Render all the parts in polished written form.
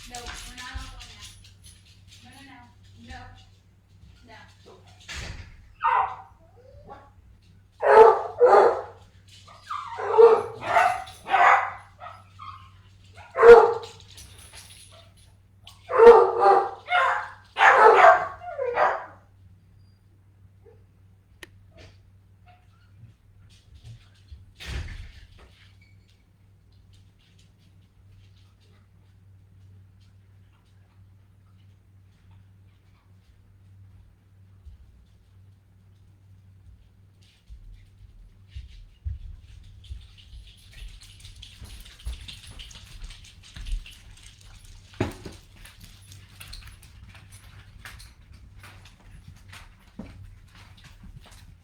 No, we're not on that. No, no, no. No. No.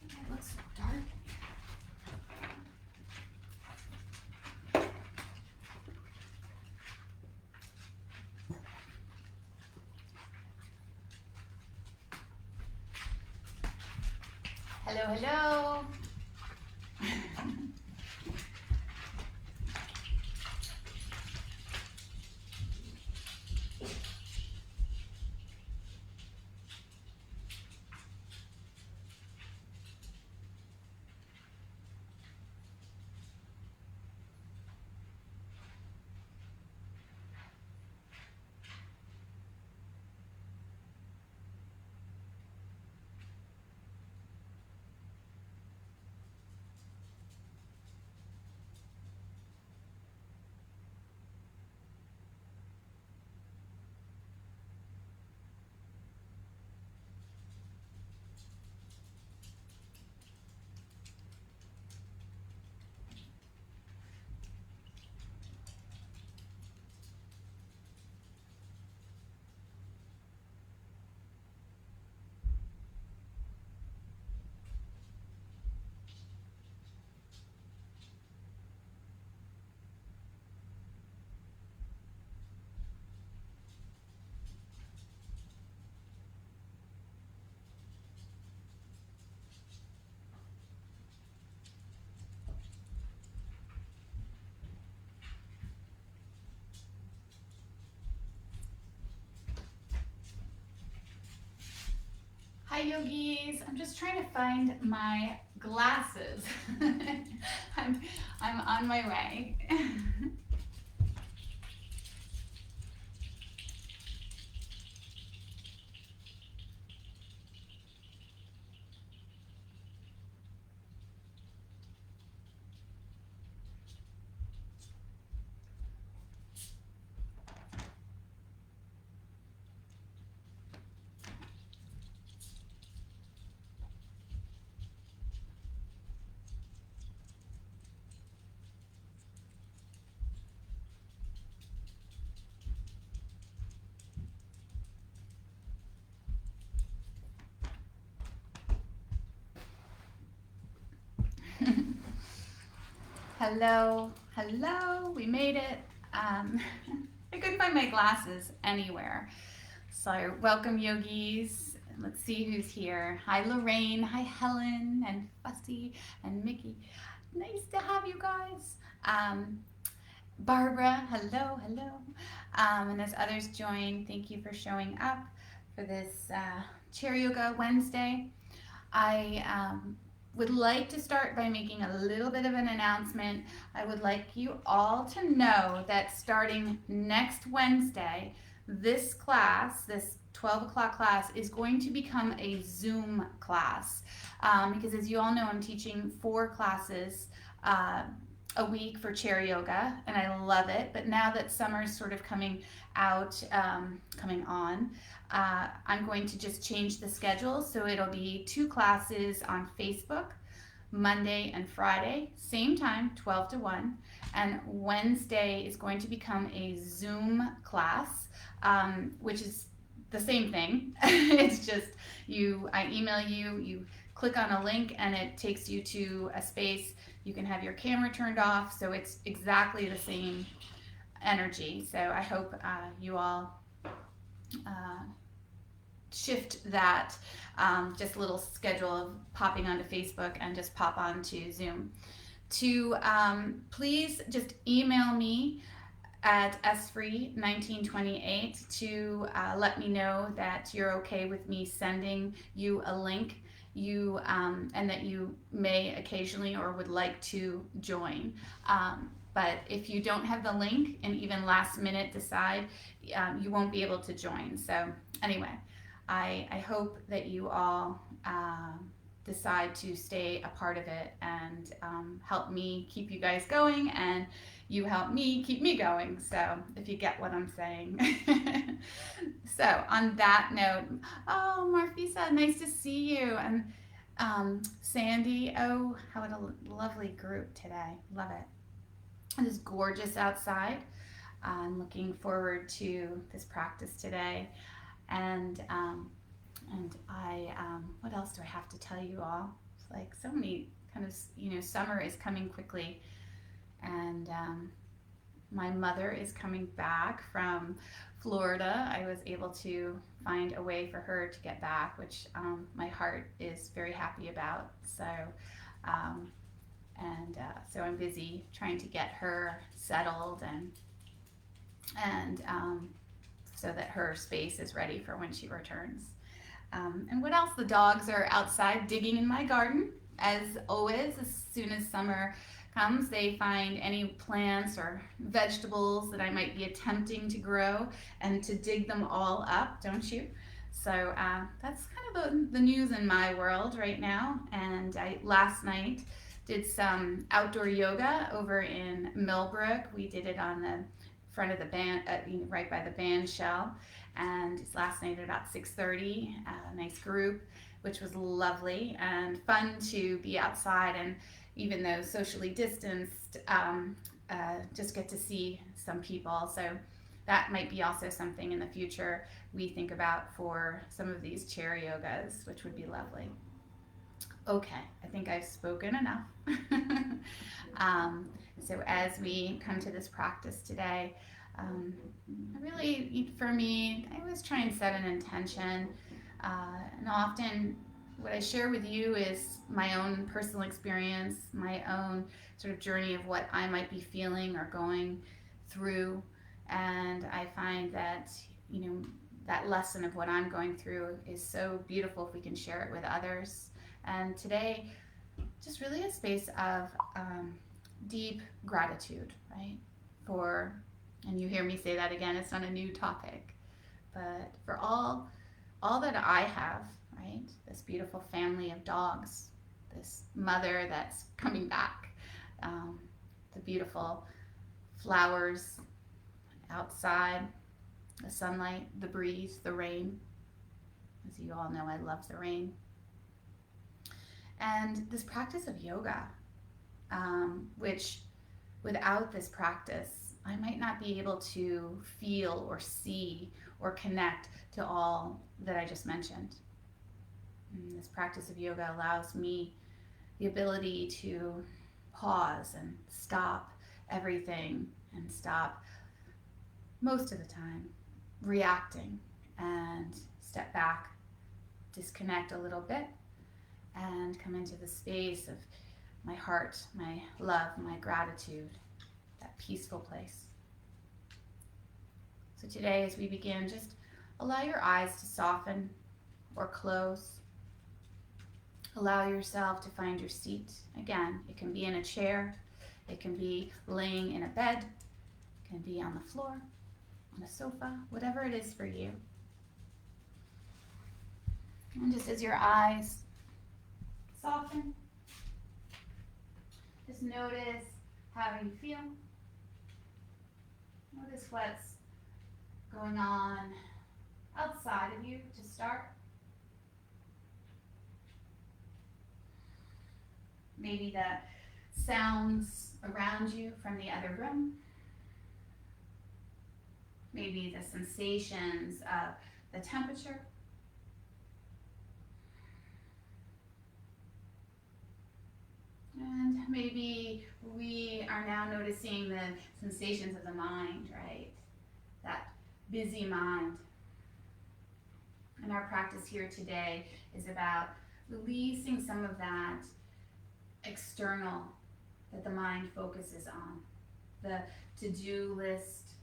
It looks so dark. Hello, hello. Hi, yogis. I'm just trying to find my glasses. I'm on my way. Hello, hello. We made it. I couldn't find my glasses anywhere. So, welcome, yogis. Let's see who's here. Hi, Lorraine. Hi, Helen and Fussy and Mickey. Nice to have you guys. Barbara, hello, hello. And as others join, thank you for showing up for this Chair Yoga Wednesday. I would like to start by making a little bit of an announcement. I would like you all to know that starting next Wednesday, this class, this 12 o'clock class, is going to become a Zoom class. Because as you all know, I'm teaching 4 classes a week for chair yoga, and I love it. But now that summer's sort of coming out, coming on, I'm going to just change the schedule. So it'll be 2 classes on Facebook, Monday and Friday, same time, 12 to 1. And Wednesday is going to become a Zoom class, which is the same thing. It's just I email you, you click on a link, and it takes you to a space. You can have your camera turned off, so it's exactly the same energy. So I hope you all shift that just a little schedule of popping onto Facebook and just pop onto Zoom. To please just email me at sfree1928 to let me know that you're okay with me sending you a link, and that you may occasionally or would like to join. But if you don't have the link and even last minute decide, you won't be able to join. So anyway, I hope that you all decide to stay a part of it and help me keep you guys going, and you help me keep me going. So if you get what I'm saying. So on that note, oh, Marfisa, nice to see you. And Sandy, oh, what a lovely group today. Love it. It is gorgeous outside. I'm looking forward to this practice today. And what else do I have to tell you all? It's like so many kind of, summer is coming quickly. And my mother is coming back from Florida. I was able to find a way for her to get back, which my heart is very happy about. So, so I'm busy trying to get her settled and so that her space is ready for when she returns. And what else? The dogs are outside digging in my garden. As always, as soon as summer comes, they find any plants or vegetables that I might be attempting to grow and to dig them all up, don't you? So that's kind of the news in my world right now. And last night did some outdoor yoga over in Millbrook. We did it on the front of the band, right by the band shell. And it's last night at about 6:30. A nice group, which was lovely and fun to be outside, and even though socially distanced, just get to see some people. So that might be also something in the future we think about for some of these chair yogas, which would be lovely. Okay, I think I've spoken enough. So as we come to this practice today, really, for me, I always try and set an intention. And often what I share with you is my own personal experience, my own sort of journey of what I might be feeling or going through. And I find that, that lesson of what I'm going through is so beautiful if we can share it with others. And today, just really a space of deep gratitude, right? And you hear me say that again, it's not a new topic, but for all that I have, right? This beautiful family of dogs, this mother that's coming back, the beautiful flowers outside, the sunlight, the breeze, the rain. As you all know, I love the rain. And this practice of yoga, which without this practice, I might not be able to feel or see or connect to all that I just mentioned. And this practice of yoga allows me the ability to pause and stop everything and stop, most of the time, reacting and step back, disconnect a little bit, and come into the space of my heart, my love, my gratitude, that peaceful place. So today, as we begin, just allow your eyes to soften or close. Allow yourself to find your seat. Again, it can be in a chair, it can be laying in a bed, it can be on the floor, on a sofa, whatever it is for you. And just as your eyes soften, just notice how you feel. Notice what's going on outside of you to start. Maybe the sounds around you from the other room. Maybe the sensations of the temperature. And maybe we are now noticing the sensations of the mind, right? That busy mind. And our practice here today is about releasing some of that external that the mind focuses on. The to-do list,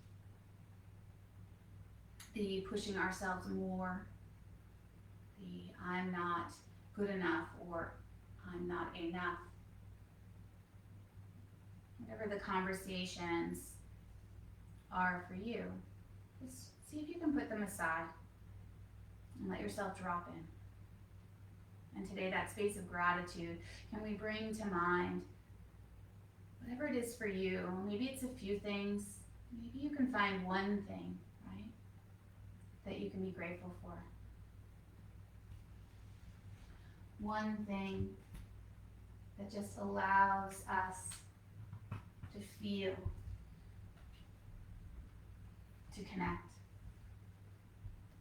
the pushing ourselves more, the I'm not good enough or I'm not enough. Whatever the conversations are for you, just see if you can put them aside and let yourself drop in. And today, that space of gratitude, can we bring to mind whatever it is for you? Maybe it's a few things. Maybe you can find one thing, right, that you can be grateful for. One thing that just allows us to feel, to connect,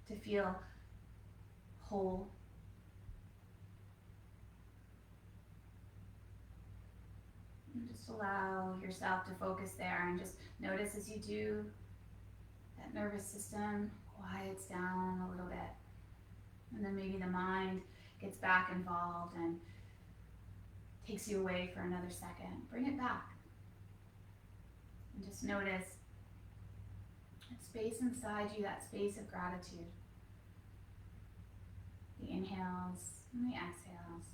to feel whole. And just allow yourself to focus there and just notice as you do, that nervous system quiets down a little bit. And then maybe the mind gets back involved and takes you away for another second. Bring it back. And just notice that space inside you, that space of gratitude. The inhales and the exhales.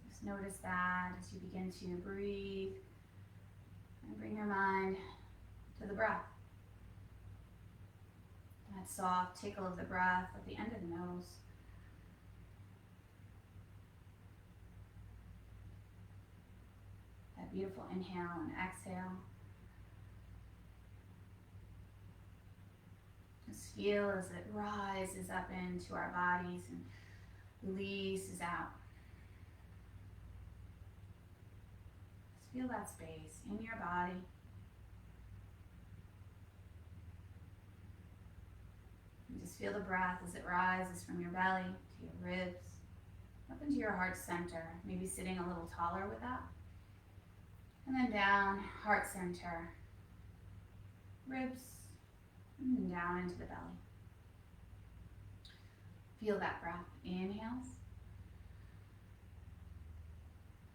Just notice that as you begin to breathe and bring your mind to the breath. That soft tickle of the breath at the end of the nose. That beautiful inhale and exhale. Just feel as it rises up into our bodies and releases out. Just feel that space in your body. And just feel the breath as it rises from your belly to your ribs, up into your heart center, maybe sitting a little taller with that. And then down, heart center, ribs, and then down into the belly. Feel that breath. Inhales.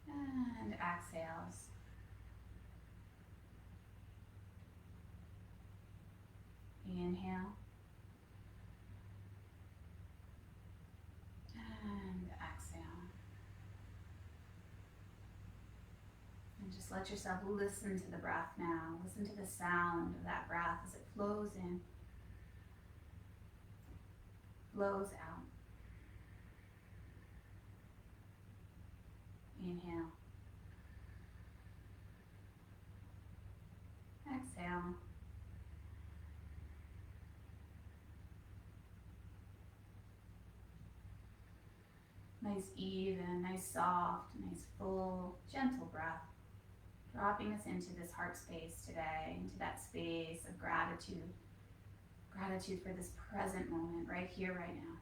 And exhales. Inhale. And exhale. And just let yourself listen to the breath now. Listen to the sound of that breath as it flows in, flows out. Inhale. Exhale. Nice even, nice soft, nice full, gentle breath. Dropping us into this heart space today, into that space of gratitude. Gratitude for this present moment, right here, right now.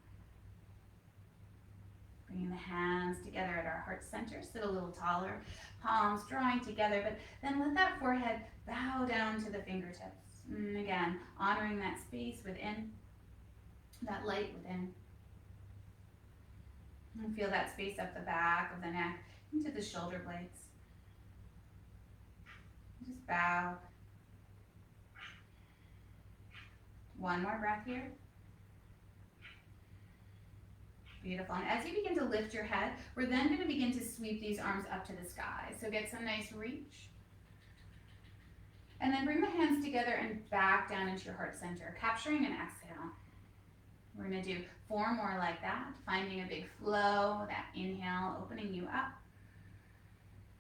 Bringing the hands together at our heart center, sit a little taller, palms drawing together, but then let that forehead bow down to the fingertips. And again, honoring that space within, that light within. And feel that space up the back of the neck, into the shoulder blades. Just bow. One more breath here. Beautiful. And as you begin to lift your head, we're then going to begin to sweep these arms up to the sky. So get some nice reach. And then bring the hands together and back down into your heart center, capturing an exhale. We're going to do 4 more like that, finding a big flow, that inhale, opening you up.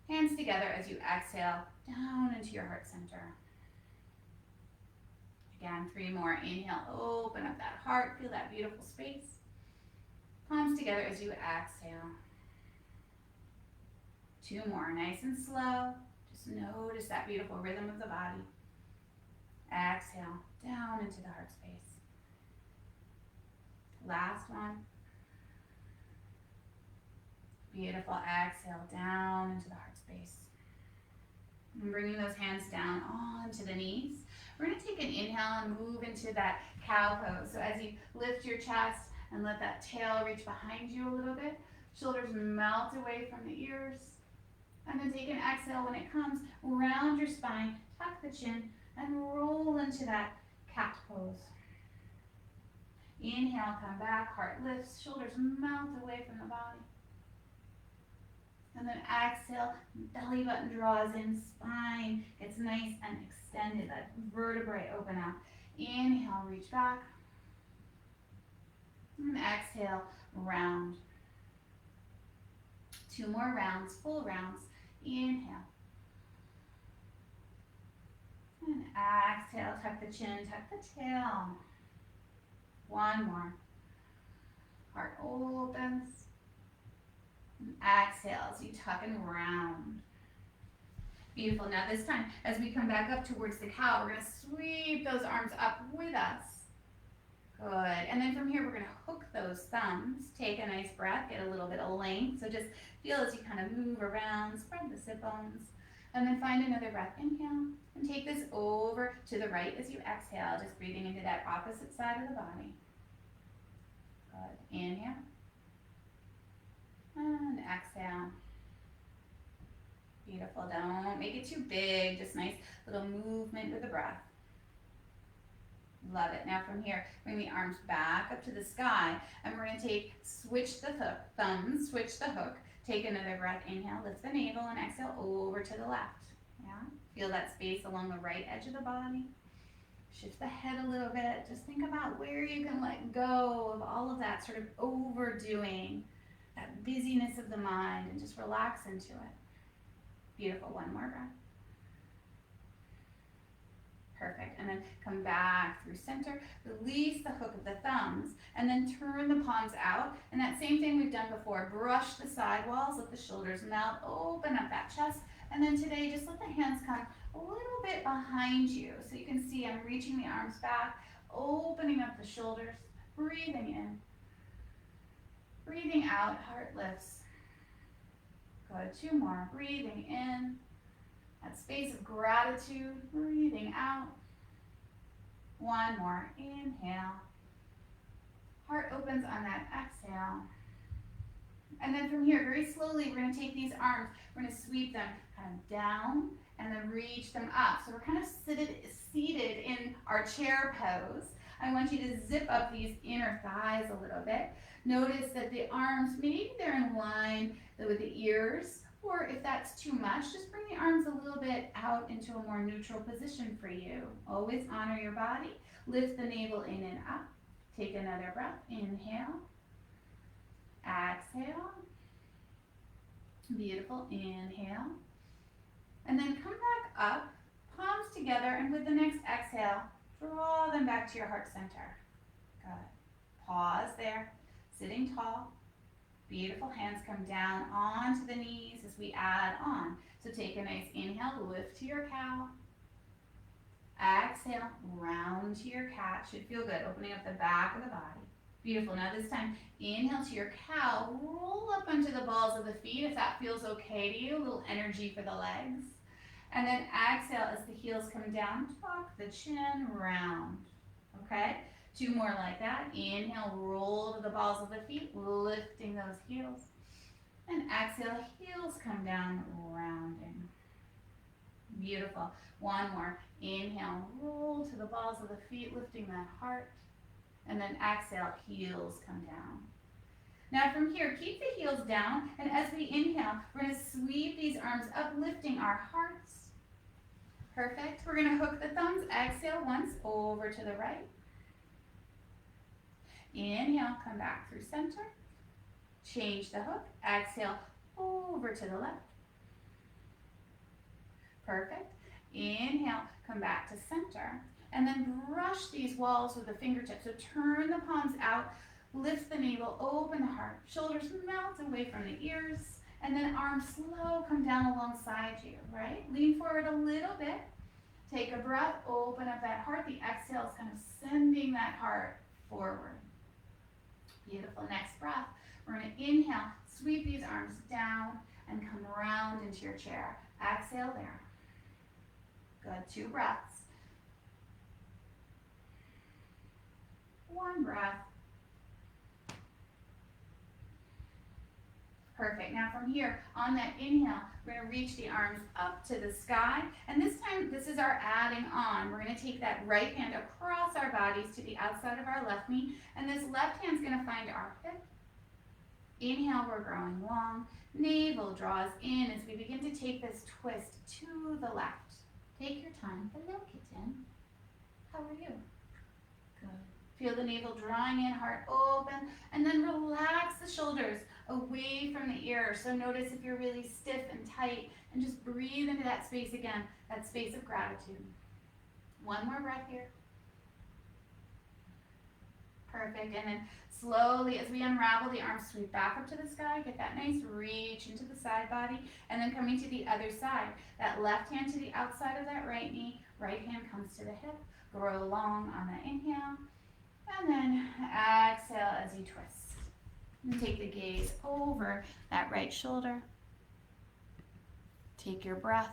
Hands together as you exhale down into your heart center. Again, 3 more. Inhale, open up that heart, feel that beautiful space. Palms together as you exhale. 2 more, nice and slow. Just notice that beautiful rhythm of the body. Exhale, down into the heart space. Last one. Beautiful. Exhale, down into the heart space. And bringing those hands down onto the knees. We're going to take an inhale and move into that cow pose. So as you lift your chest and let that tail reach behind you a little bit, Shoulders melt away from the ears. And then take an exhale when it comes. Round your spine, tuck the chin, and roll into that cat pose. Inhale, come back, heart lifts, shoulders melt away from the body. And then exhale, belly button draws in, spine gets nice and extended, that vertebrae open up. Inhale, reach back. And exhale, round. 2 more rounds, full rounds. Inhale. And exhale, tuck the chin, tuck the tail. 1 more. Heart opens. And exhale as you tuck and round. Beautiful. Now this time, as we come back up towards the cow, we're going to sweep those arms up with us. Good. And then from here, we're going to hook those thumbs. Take a nice breath. Get a little bit of length. So just feel as you kind of move around. Spread the sit bones. And then find another breath. Inhale. And take this over to the right as you exhale. Just breathing into that opposite side of the body. Good. Inhale. And exhale. Beautiful. Don't make it too big. Just nice little movement with the breath. Love it. Now from here, bring the arms back up to the sky, and we're going to switch the hook, thumbs, switch the hook. Take another breath. Inhale, lift the navel, and exhale over to the left. Yeah. Feel that space along the right edge of the body. Shift the head a little bit. Just think about where you can let go of all of that sort of overdoing, that busyness of the mind, and just relax into it. Beautiful. 1 more breath. Perfect. And then come back through center. Release the hook of the thumbs, and then turn the palms out. And that same thing we've done before. Brush the side walls, let the shoulders melt, open up that chest. And then today, just let the hands come a little bit behind you. So you can see I'm reaching the arms back, opening up the shoulders, breathing in. Breathing out, heart lifts. Good. 2 more. Breathing in. That space of gratitude. Breathing out. 1 more. Inhale. Heart opens on that exhale. And then from here, very slowly, we're going to take these arms. We're going to sweep them kind of down and then reach them up. So we're kind of seated in our chair pose. I want you to zip up these inner thighs a little bit. Notice that the arms, maybe they're in line with the ears, or if that's too much, just bring the arms a little bit out into a more neutral position for you. Always honor your body. Lift the navel in and up. Take another breath. Inhale. Exhale. Beautiful. Inhale. And then come back up, palms together, and with the next exhale, draw them back to your heart center. Good. Pause there. Sitting tall. Beautiful. Hands come down onto the knees as we add on. So take a nice inhale, lift to your cow. Exhale, round to your cat. Should feel good. Opening up the back of the body. Beautiful. Now this time, inhale to your cow. Roll up onto the balls of the feet if that feels okay to you. A little energy for the legs. And then exhale as the heels come down. Tuck the chin, round. Okay? 2 more like that. Inhale, roll to the balls of the feet, lifting those heels. And exhale, heels come down, rounding. Beautiful. 1 more. Inhale, roll to the balls of the feet, lifting that heart. And then exhale, heels come down. Now from here, keep the heels down. And as we inhale, we're going to sweep these arms up, lifting our hearts. Perfect. We're going to hook the thumbs. Exhale once, over to the right. Inhale, come back through center. Change the hook. Exhale, over to the left. Perfect. Inhale, come back to center. And then brush these walls with the fingertips. So turn the palms out, lift the navel, open the heart. Shoulders melt away from the ears. And then arms slow, come down alongside you, right? Lean forward a little bit. Take a breath, open up that heart. The exhale is kind of sending that heart forward. Beautiful. Next breath. We're going to inhale, sweep these arms down, and come round into your chair. Exhale there. Good. 2 breaths. 1 breath. Perfect. Now from here, on that inhale, we're going to reach the arms up to the sky. And this time, this is our adding on. We're going to take that right hand across our bodies to the outside of our left knee. And this left hand's going to find our hip. Inhale, we're growing long. Navel draws in as we begin to take this twist to the left. Take your time. Hello, kitten. How are you? Good. Feel the navel drawing in, heart open, and then relax the shoulders away from the ear. So notice if you're really stiff and tight, and just breathe into that space again, that space of gratitude. One more breath here. Perfect. And then slowly, as we unravel, the arms sweep back up to the sky. Get that nice reach into the side body. And then coming to the other side. That left hand to the outside of that right knee. Right hand comes to the hip. Grow long on the inhale. And then exhale as you twist. And take the gaze over that right shoulder. Take your breath.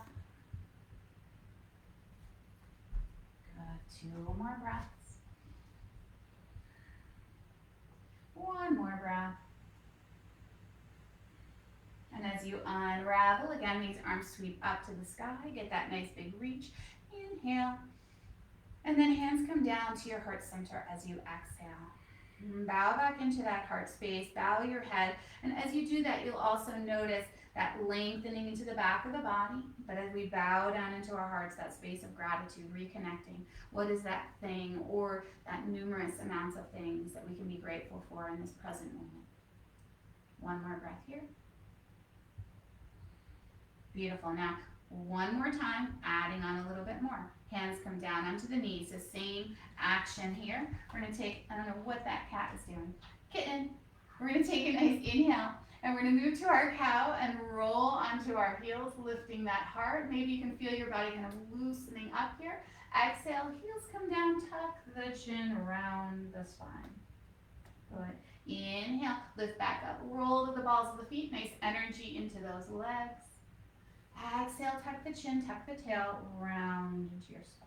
Good. 2 more breaths. One more breath. And as you unravel, again, these arms sweep up to the sky. Get that nice big reach. Inhale. And then hands come down to your heart center as you exhale. Bow back into that heart space. Bow your head. And as you do that, you'll also notice that lengthening into the back of the body. But as we bow down into our hearts, that space of gratitude, reconnecting. What is that thing or that numerous amounts of things that we can be grateful for in this present moment? One more breath here. Beautiful. Now, one more time, adding on a little bit more. Hands come down onto the knees. The same action here. We're going to take, I don't know what that cat is doing. Kitten. We're going to take a nice inhale. And we're going to move to our cow and roll onto our heels, lifting that heart. Maybe you can feel your body kind of loosening up here. Exhale, heels come down, tuck the chin around the spine. Good. Inhale, lift back up, roll to the balls of the feet. Nice energy into those legs. Exhale, tuck the chin, tuck the tail, round into your spine.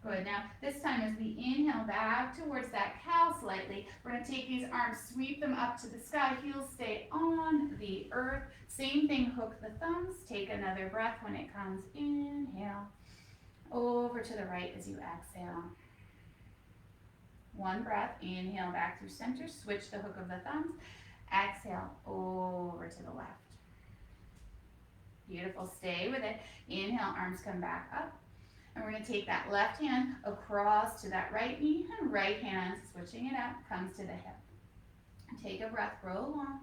Good. Now, this time as we inhale back towards that cow slightly, we're going to take these arms, sweep them up to the sky. Heels stay on the earth. Same thing, hook the thumbs. Take another breath when it comes. Inhale. Over to the right as you exhale. One breath. Inhale back through center. Switch the hook of the thumbs. Exhale over to the left. Beautiful. Stay with it. Inhale, arms come back up. And we're going to take that left hand across to that right knee, and right hand, switching it up, comes to the hip. Take a breath, grow long.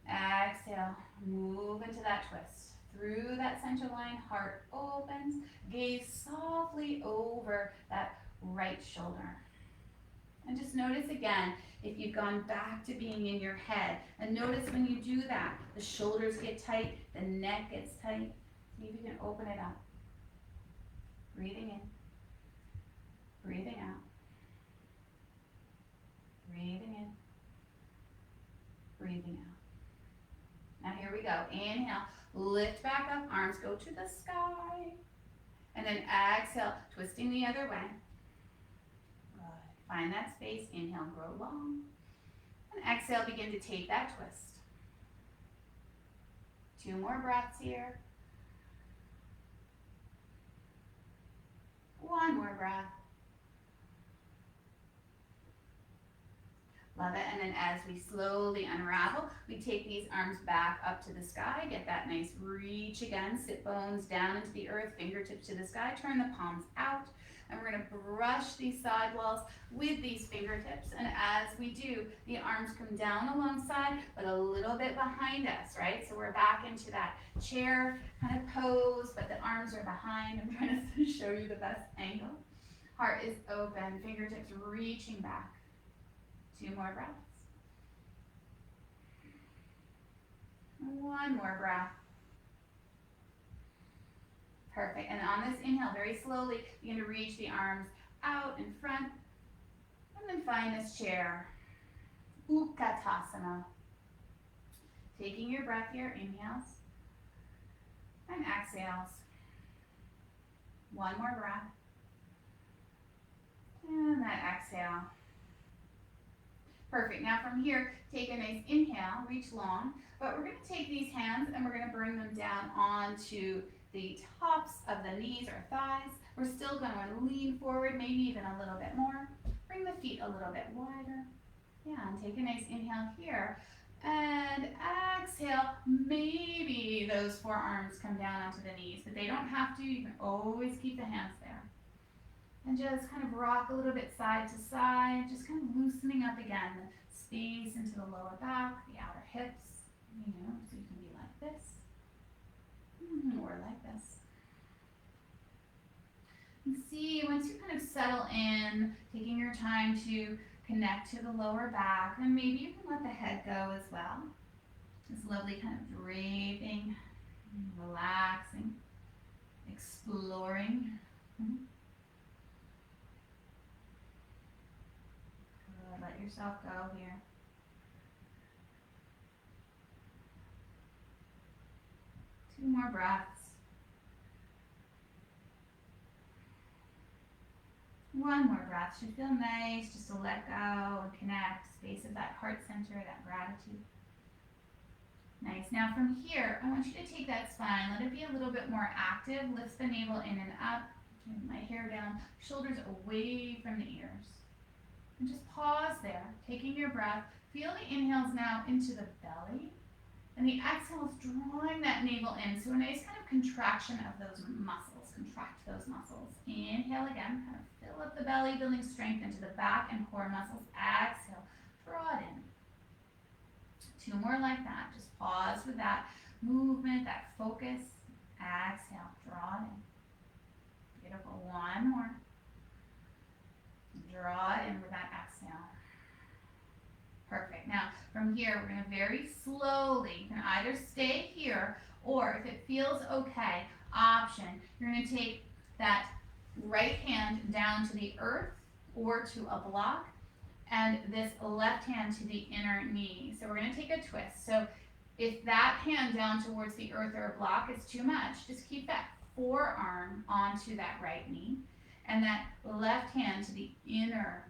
Exhale, move into that twist. Through that center line, heart opens, gaze softly over that right shoulder. And just notice again, if you've gone back to being in your head, and notice when you do that, the shoulders get tight, the neck gets tight. See if you can open it up. Breathing in, breathing out, breathing in, breathing out. Now here we go. Inhale, lift back up, arms go to the sky. And then exhale, twisting the other way. Good. Find that space. Inhale, grow long. And exhale, begin to take that twist. 2 more breaths here. 1 more breath. Love it. And then as we slowly unravel, we take these arms back up to the sky. Get that nice reach again. Sit bones down into the earth, fingertips to the sky. Turn the palms out. And we're going to brush these side walls with these fingertips. And as we do, the arms come down alongside, but a little bit behind us, right? So we're back into that chair kind of pose, but the arms are behind. I'm trying to show you the best angle. Heart is open, fingertips reaching back. 2 more breaths. 1 more breath. Perfect. And on this inhale, very slowly, begin to reach the arms out in front. And then find this chair. Utkatasana. Taking your breath here, inhales and exhales. 1 more breath. And that exhale. Perfect. Now from here, take a nice inhale, reach long, but we're going to take these hands and we're going to bring them down onto the tops of the knees or thighs. We're still going to lean forward, maybe even a little bit more. Bring the feet a little bit wider. Yeah, and take a nice inhale here. And exhale, maybe those forearms come down onto the knees, but they don't have to. You can always keep the hands there. And just kind of rock a little bit side to side, just kind of loosening up again the space into the lower back, the outer hips, so you can be like this or like this. And see, once you kind of settle in, taking your time to connect to the lower back, and maybe you can let the head go as well. This lovely kind of draping, relaxing, exploring. Good. Let yourself go here. Two more breaths. One more breath. Should feel nice just to let go and connect. Space of that heart center, that gratitude. Nice. Now from here, I want you to take that spine. Let it be a little bit more active. Lift the navel in and up. Bring my hair down. Shoulders away from the ears. And just pause there. Taking your breath. Feel the inhales now into the belly. And the exhales drawing that navel in. So a nice kind of contraction of those muscles. Contract those muscles. Inhale again. Kind of fill up the belly, building strength into the back and core muscles. Exhale. Draw it in. Two more like that. Just pause with that movement, that focus. Exhale. Draw it in. Beautiful. One more. Draw it in with that exhale. Perfect. Now, from here, we're going to very slowly, you can either stay here, or if it feels okay, option, you're going to take that right hand down to the earth or to a block, and this left hand to the inner knee. So we're going to take a twist. So if that hand down towards the earth or a block is too much, just keep that forearm onto that right knee, and that left hand to the inner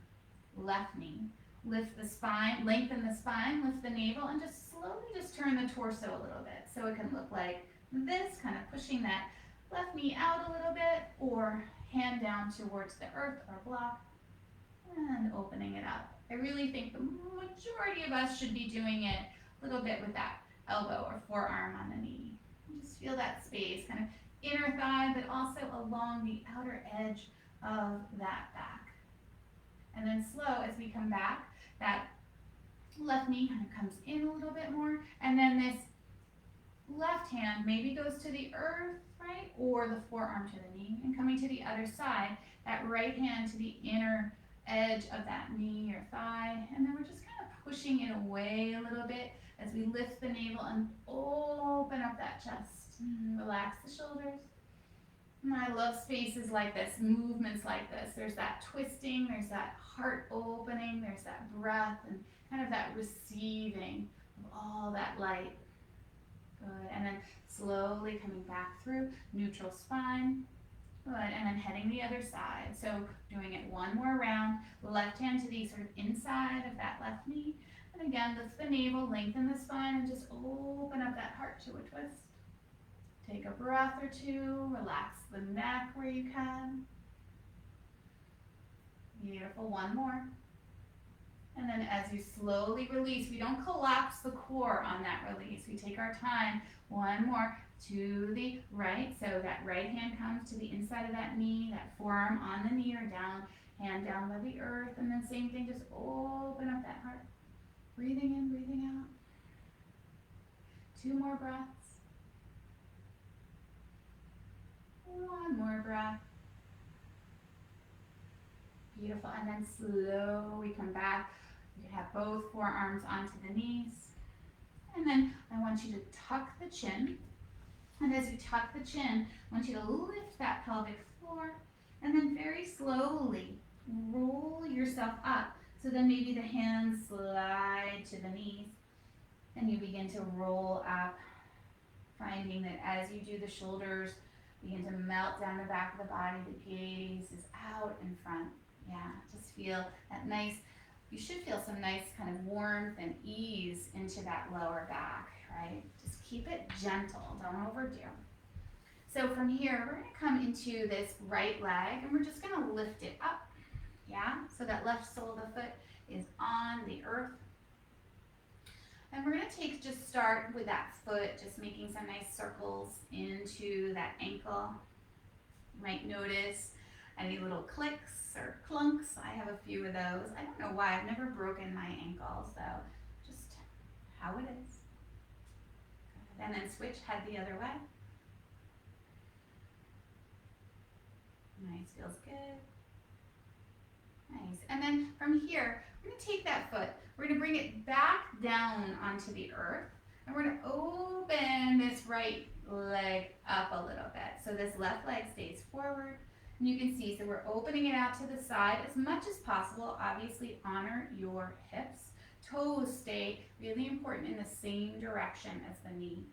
left knee. Lift the spine, lengthen the spine, lift the navel, and just slowly just turn the torso a little bit. So it can look like this, kind of pushing that left knee out a little bit, or hand down towards the earth or block, and opening it up. I really think the majority of us should be doing it a little bit with that elbow or forearm on the knee. And just feel that space, kind of inner thigh, but also along the outer edge of that back. And then slow as we come back, that left knee kind of comes in a little bit more, and then this left hand maybe goes to the earth, right, or the forearm to the knee, and coming to the other side, that right hand to the inner edge of that knee or thigh, and then we're just kind of pushing it away a little bit as we lift the navel and open up that chest. Relax the shoulders. And I love spaces like this, movements like this. There's that twisting, there's that heart opening, there's that breath, and kind of that receiving of all that light. Good. And then slowly coming back through, neutral spine. Good. And then heading the other side. So doing it one more round. Left hand to the sort of inside of that left knee. And again, lift the navel, lengthen the spine, and just open up that heart to a twist. Take a breath or two. Relax the neck where you can. Beautiful. One more. And then as you slowly release, we don't collapse the core on that release. We take our time. One more to the right. So that right hand comes to the inside of that knee, that forearm on the knee or down, hand down by the earth. And then same thing, just open up that heart. Breathing in, breathing out. Two more breaths. One more breath. Beautiful. And then slowly come back. You can have both forearms onto the knees. And then I want you to tuck the chin. And as you tuck the chin, I want you to lift that pelvic floor. And then very slowly roll yourself up. So then maybe the hands slide to the knees. And you begin to roll up, finding that as you do the shoulders, begin to melt down the back of the body. The gaze is out in front. Yeah, just feel that nice you should feel some nice kind of warmth and ease into that lower back, right? Just keep it gentle, don't overdo. So from here, we're gonna come into this right leg and we're just gonna lift it up, yeah? So that left sole of the foot is on the earth. And we're gonna just start with that foot, just making some nice circles into that ankle. You might notice any little clicks or clunks. I have a few of those. I don't know why, I've never broken my ankle, so just how it is. And then switch head the other way. Nice, feels good. Nice, and then from here, we're gonna take that foot, we're gonna bring it back down onto the earth, and we're gonna open this right leg up a little bit. So this left leg stays forward, and you can see, so we're opening it out to the side as much as possible. Obviously, honor your hips. Toes stay really important in the same direction as the knee.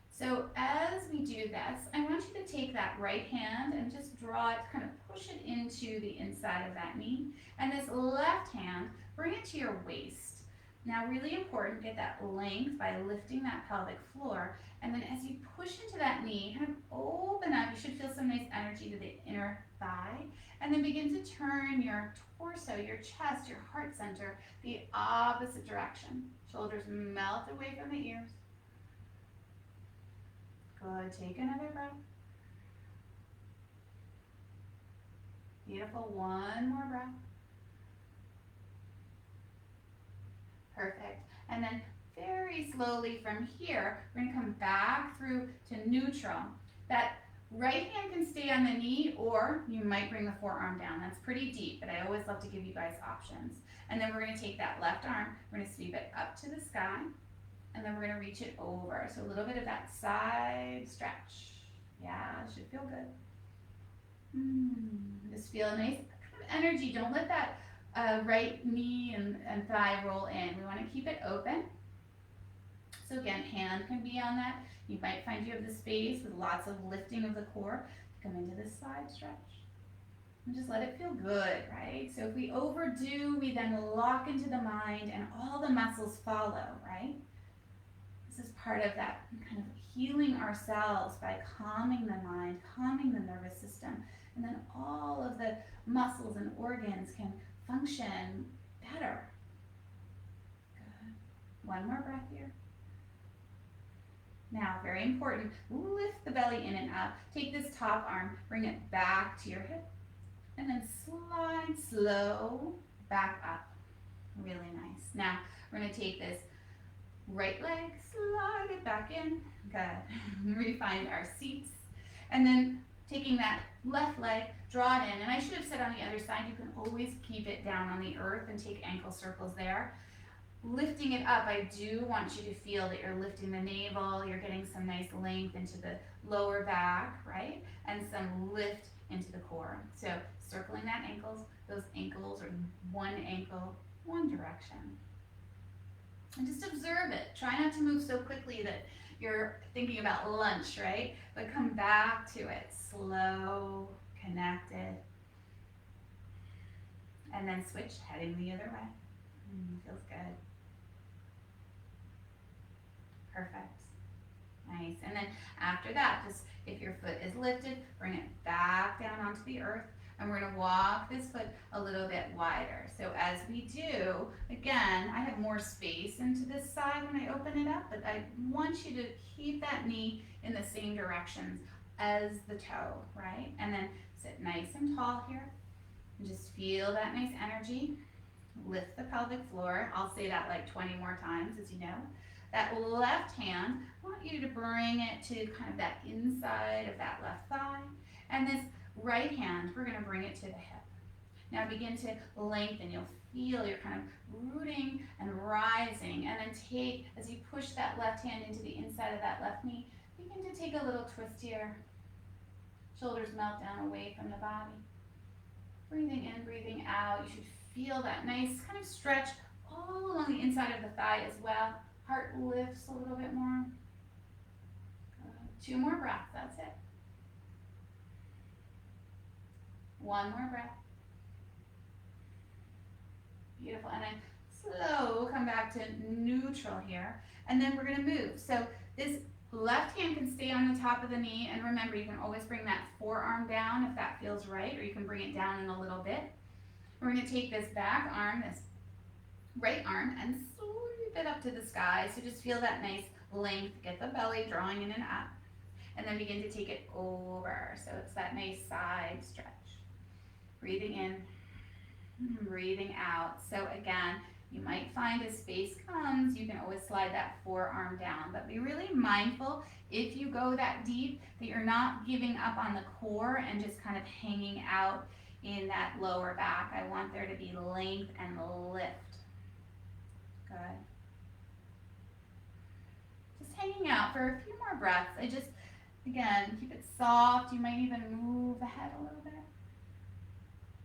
So as we do this, I want you to take that right hand and just draw it, kind of push it into the inside of that knee. And this left hand, bring it to your waist. Now, really important, get that length by lifting that pelvic floor. And then as you push into that knee, kind of open up. You should feel some nice energy to the inner thigh. And then begin to turn your torso, your chest, your heart center, the opposite direction. Shoulders melt away from the ears. Good, take another breath. Beautiful, one more breath. Perfect, and then very slowly from here, we're gonna come back through to neutral. That right hand can stay on the knee, or you might bring the forearm down. That's pretty deep, but I always love to give you guys options. And then we're gonna take that left arm, we're gonna sweep it up to the sky, and then we're gonna reach it over. So a little bit of that side stretch. Yeah, it should feel good. Just feel a nice kind of energy. Don't let that right knee and thigh roll in. We wanna keep it open. So again, hand can be on that. You might find you have the space with lots of lifting of the core to come into this side stretch. And just let it feel good, right? So if we overdo, we then lock into the mind and all the muscles follow, right? This is part of that kind of healing ourselves by calming the mind, calming the nervous system, and then all of the muscles and organs can function better. Good. One more breath here. Now, very important, lift the belly in and up. Take this top arm, bring it back to your hip, and then slide slow back up. Really nice. Now, we're gonna take this right leg, slide it back in. Good. Refine our seats. And then taking that left leg, draw it in. And I should have said on the other side, you can always keep it down on the earth and take ankle circles there. Lifting it up, I do want you to feel that you're lifting the navel, you're getting some nice length into the lower back, right? And some lift into the core. So circling that ankles, those ankles are one ankle, one direction. And just observe it. Try not to move so quickly that you're thinking about lunch, right? But come back to it, slow, connected. And then switch, heading the other way. Feels good. Perfect. Nice. And then after that, just if your foot is lifted, bring it back down onto the earth. And we're gonna walk this foot a little bit wider. So as we do, again, I have more space into this side when I open it up, but I want you to keep that knee in the same directions as the toe, right? And then sit nice and tall here. And just feel that nice energy. Lift the pelvic floor. I'll say that like 20 more times, as you know. That left hand, I want you to bring it to kind of that inside of that left thigh. And this right hand, we're gonna bring it to the hip. Now begin to lengthen. You'll feel you're kind of rooting and rising. And then take, as you push that left hand into the inside of that left knee, begin to take a little twist here. Shoulders melt down away from the body. Breathing in, breathing out. You should feel that nice kind of stretch all along the inside of the thigh as well. Heart lifts a little bit more. Two more breaths, that's it. One more breath. Beautiful. And then slow, come back to neutral here. And then we're gonna move. So this left hand can stay on the top of the knee. And remember, you can always bring that forearm down if that feels right, or you can bring it down in a little bit. We're gonna take this back arm, this right arm, and sweep it up to the sky. So just feel that nice length. Get the belly drawing in and up. And then begin to take it over. So it's that nice side stretch. Breathing in, breathing out. So again, you might find as space comes, you can always slide that forearm down, but be really mindful if you go that deep that you're not giving up on the core and just kind of hanging out in that lower back. I want there to be length and lift. Good. Just hanging out for a few more breaths. Again, keep it soft. You might even move the head a little bit.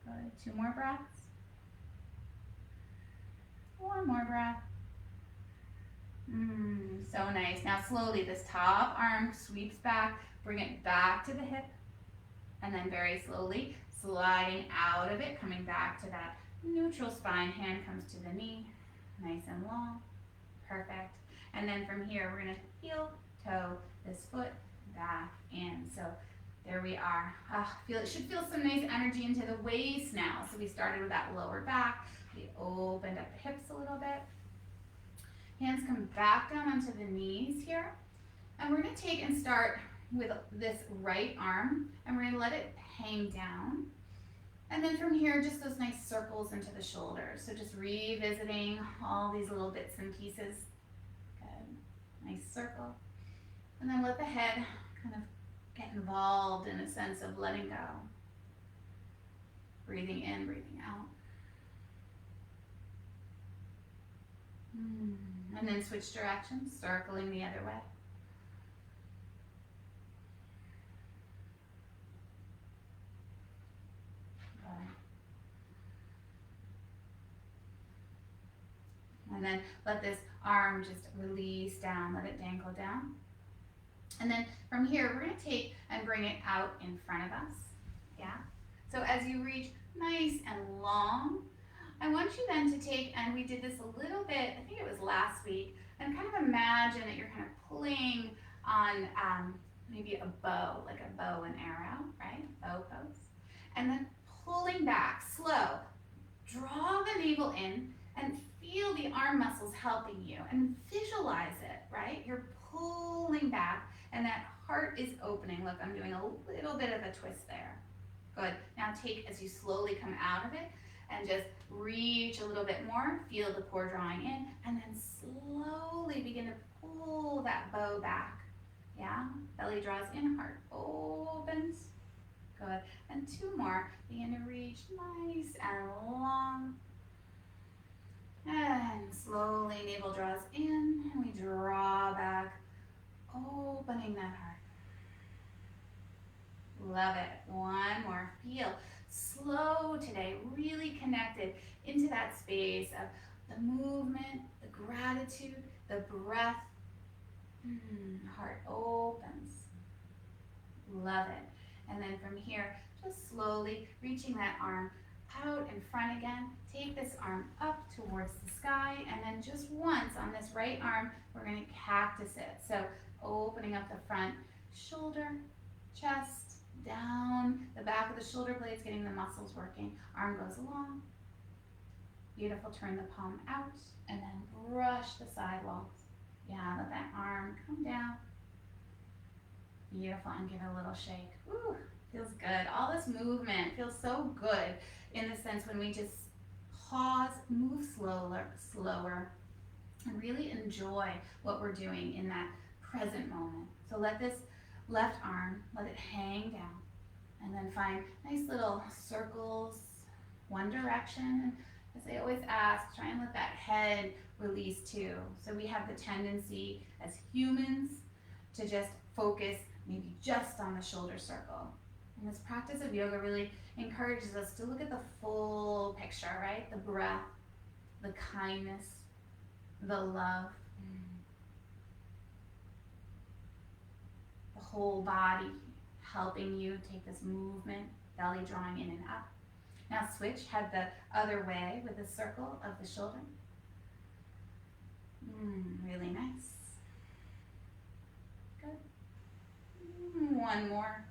Good. 2 more breaths. 1 more breath. So nice. Now slowly this top arm sweeps back. Bring it back to the hip. And then very slowly sliding out of it, coming back to that neutral spine. Hand comes to the knee. Nice and long. Perfect. And then from here, we're going to heel, toe, this foot, back in. So there we are. It should feel some nice energy into the waist now. So we started with that lower back. We opened up the hips a little bit. Hands come back down onto the knees here. And we're going to take and start with this right arm. And we're going to let it hang down. And then from here, just those nice circles into the shoulders. So just revisiting all these little bits and pieces. Good. Nice circle. And then let the head kind of get involved in a sense of letting go. Breathing in, breathing out. And then switch directions, circling the other way. And then let this arm just release down, let it dangle down. And then from here, we're going to take and bring it out in front of us. Yeah. So as you reach nice and long, I want you then to take, and we did this a little bit, I think it was last week, and kind of imagine that you're kind of pulling on maybe a bow, like a bow and arrow, right? Bow pose. And then pulling back, slow. Draw the navel in and feel the arm muscles helping you and visualize it, right? You're pulling back and that heart is opening. Look, I'm doing a little bit of a twist there. Good. Now take, as you slowly come out of it, and just reach a little bit more. Feel the core drawing in, and then slowly begin to pull that bow back. Yeah? Belly draws in, heart opens. Good. And 2 more. Begin to reach nice and long. And slowly navel draws in, and we draw back, opening that heart. Love it. 1 more. Feel slow today, really connected into that space of the movement, the gratitude, the breath. Heart opens. Love it. And then from here, just slowly reaching that arm out in front again. Take this arm up towards the sky, and then just once on this right arm, we're going to cactus it. So opening up the front shoulder, chest, down, the back of the shoulder blades, getting the muscles working. Arm goes along. Beautiful. Turn the palm out, and then brush the sidewalls. Yeah, let that arm come down. Beautiful, and give it a little shake. Woo, feels good. All this movement feels so good in the sense when we just pause, move slower, and really enjoy what we're doing in that present moment. So let this left arm, let it hang down, and then find nice little circles, one direction. As I always ask, try and let that head release too. So we have the tendency as humans to just focus maybe just on the shoulder circle. And this practice of yoga really encourages us to look at the full picture, right? The breath, the kindness, the love, the whole body helping you take this movement, belly drawing in and up. Now switch, head the other way with a circle of the shoulder. Really nice. Good. One more.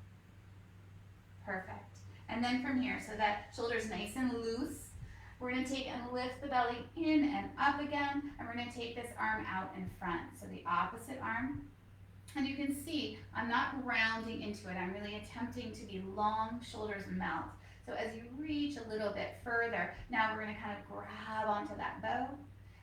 Perfect. And then from here, so that shoulder's nice and loose, we're going to take and lift the belly in and up again, and we're going to take this arm out in front. So the opposite arm. And you can see, I'm not rounding into it. I'm really attempting to be long, shoulders melt. So as you reach a little bit further, now we're going to kind of grab onto that bow,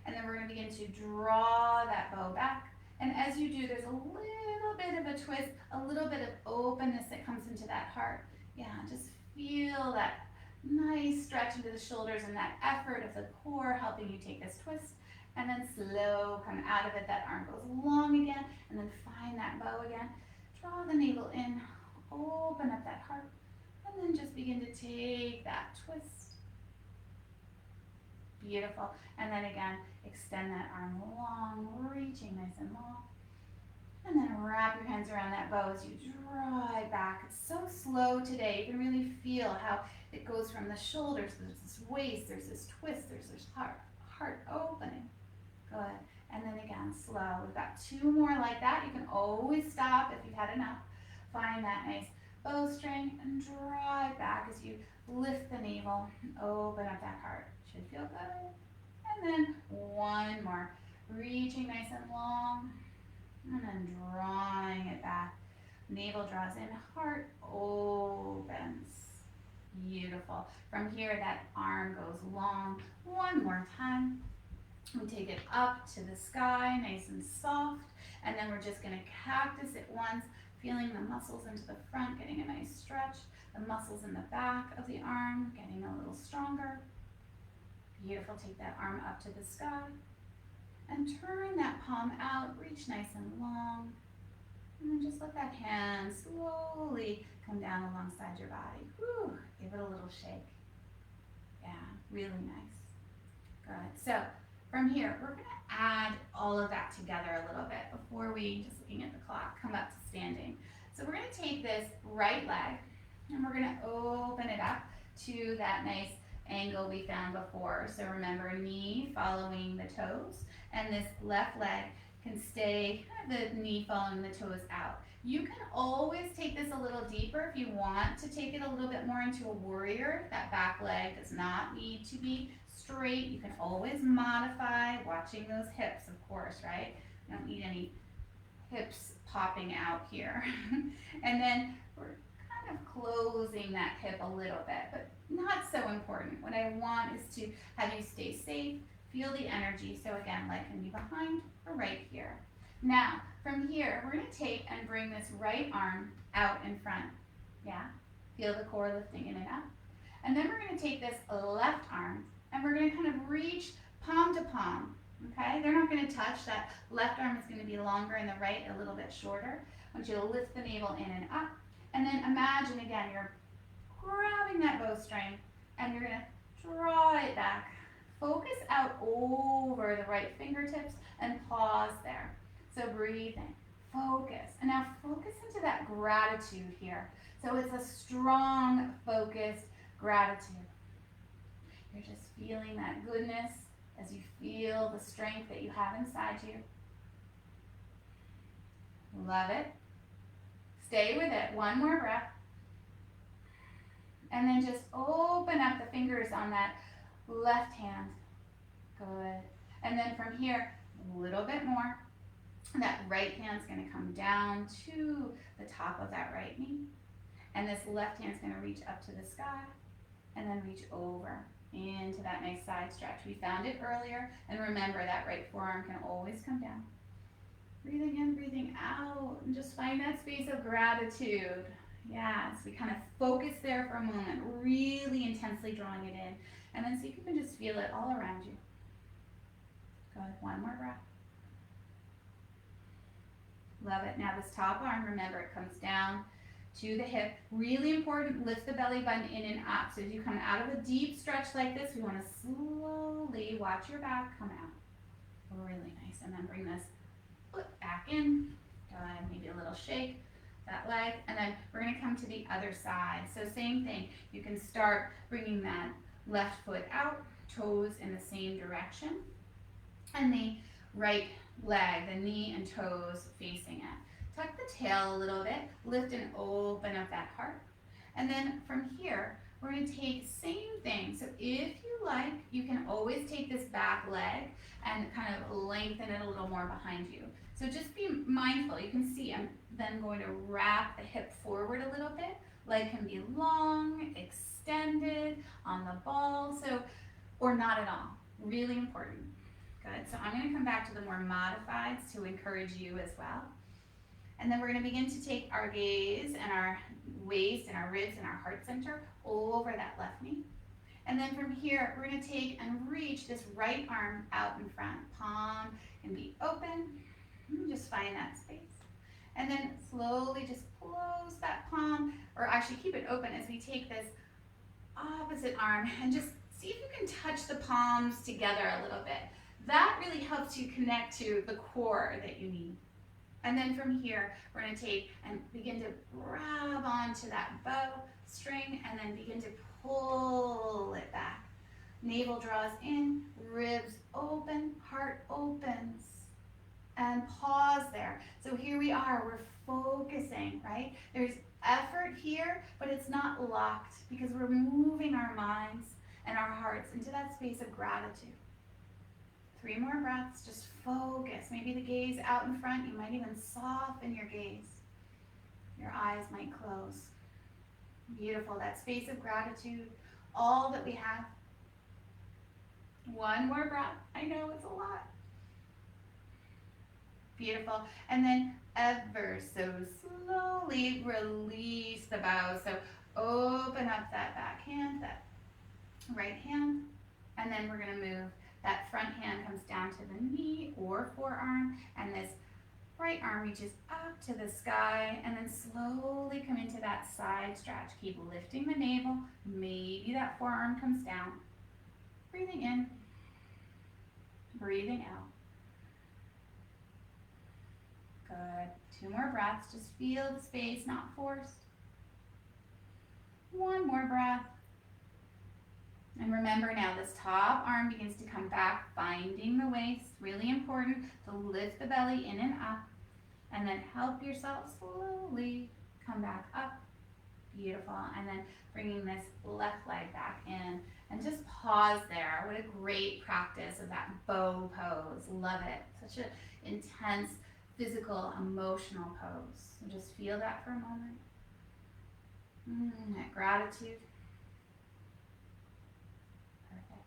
and then we're going to begin to draw that bow back. And as you do, there's a little bit of a twist, a little bit of openness that comes into that heart. Yeah, just feel that nice stretch into the shoulders and that effort of the core helping you take this twist. And then slow, come out of it, that arm goes long again, and then find that bow again. Draw the navel in, open up that heart, and then just begin to take that twist. Beautiful. And then again, extend that arm long, reaching nice and long. And then wrap your hands around that bow as you draw it back. It's so slow today. You can really feel how it goes from the shoulders, there's this waist, there's this twist, there's this heart opening. Good. And then again, slow. We've got two more like that. You can always stop if you've had enough. Find that nice bowstring and draw it back as you lift the navel and open up that heart. Should feel good. And then one more. Reaching nice and long. And then drawing it back. Navel draws in, heart opens. Beautiful. From here, that arm goes long. One more time. We take it up to the sky, nice and soft, and then we're just going to cactus it once, feeling the muscles into the front, getting a nice stretch, the muscles in the back of the arm, getting a little stronger. Beautiful. Take that arm up to the sky, and turn that palm out, reach nice and long, and then just let that hand slowly come down alongside your body. Whew, give it a little shake. Yeah, really nice. Good. So, from here, we're going to add all of that together a little bit before we, just looking at the clock, come up to standing. So we're going to take this right leg and we're going to open it up to that nice angle we found before. So remember, knee following the toes, and this left leg can stay the knee following the toes out. You can always take this a little deeper if you want to take it a little bit more into a warrior. That back leg does not need to be straight. You can always modify, watching those hips, of course, right? You don't need any hips popping out here. And then we're kind of closing that hip a little bit, but not so important. What I want is to have you stay safe, feel the energy. So again, leg can be behind or right here. Now, from here, we're going to take and bring this right arm out in front. Yeah? Feel the core lifting in and up. And then we're going to take this left arm and we're going to kind of reach palm to palm, okay? They're not going to touch. That left arm is going to be longer and the right a little bit shorter. I want you to lift the navel in and up. And then imagine, again, you're grabbing that bowstring and you're going to draw it back. Focus out over the right fingertips and pause there. So breathing, focus. And now focus into that gratitude here. So it's a strong, focused gratitude. You're just feeling that goodness as you feel the strength that you have inside you. Love it. Stay with it. One more breath. And then just open up the fingers on that left hand. Good. And then from here, a little bit more. That right hand's going to come down to the top of that right knee. And this left hand's going to reach up to the sky and then reach over into that nice side stretch. We found it earlier, and remember that right forearm can always come down. Breathing in, breathing out, and just find that space of gratitude. Yes, we kind of focus there for a moment, really intensely drawing it in, and then see if you can just feel it all around you. Good, one more breath. Love it. Now this top arm, remember, it comes down to the hip. Really important, lift the belly button in and up. So as you come out of a deep stretch like this, we want to slowly watch your back come out. Really nice. And then bring this foot back in. Good. Maybe a little shake. that leg, and then we're going to come to the other side. So same thing, you can start bringing that left foot out, toes in the same direction, and the right leg, the knee and toes facing it. Tuck the tail a little bit, lift and open up that heart. And then from here, we're going to take same thing. So if you like, you can always take this back leg and kind of lengthen it a little more behind you. So just be mindful. You can see I'm then going to wrap the hip forward a little bit. Leg can be long, extended on the ball, so or not at all. Really important. Good. So I'm going to come back to the more modifieds to encourage you as well. And then we're going to begin to take our gaze and our waist and our ribs and our heart center over that left knee. And then from here, we're going to take and reach this right arm out in front. Palm can be open. Just find that space. And then slowly just close that palm, or actually keep it open as we take this opposite arm and just see if you can touch the palms together a little bit. That really helps you connect to the core that you need. And then from here, we're going to take and begin to grab onto that bow string and then begin to pull it back. Navel draws in, ribs open, heart opens. And pause there. So here we are, we're focusing, right? There's effort here, but it's not locked because we're moving our minds and our hearts into that space of gratitude. 3 more breaths, just focus. Maybe the gaze out in front, you might even soften your gaze. Your eyes might close. Beautiful, that space of gratitude, all that we have. 1 more breath, I know it's a lot. Beautiful, and then ever so slowly release the bow. So open up that back hand, that right hand, and then we're going to move. That front hand comes down to the knee or forearm, and this right arm reaches up to the sky, and then slowly come into that side stretch. Keep lifting the navel. Maybe that forearm comes down. Breathing in, breathing out. Good. 2 more breaths. Just feel the space, not forced. 1 more breath. And remember now, this top arm begins to come back, finding the waist. Really important to lift the belly in and up. And then help yourself slowly come back up. Beautiful. And then bringing this left leg back in. And just pause there. What a great practice of that bow pose. Love it. Such an intense physical, emotional pose. So just feel that for a moment. That gratitude. Perfect.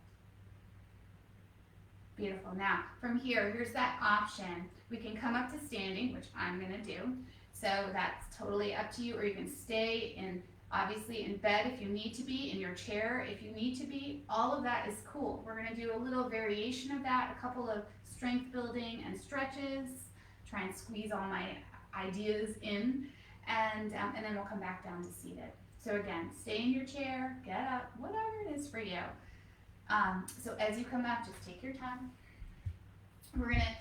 Beautiful. Now, from here, here's that option. We can come up to standing, which I'm going to do. So that's totally up to you, or you can stay in, obviously in bed if you need to be, in your chair if you need to be. All of that is cool. We're going to do a little variation of that, a couple of strength building and stretches. Try and squeeze all my ideas in, and then we'll come back down to seated. So again, stay in your chair, get up, whatever it is for you. So as you come up, just take your time. We're gonna,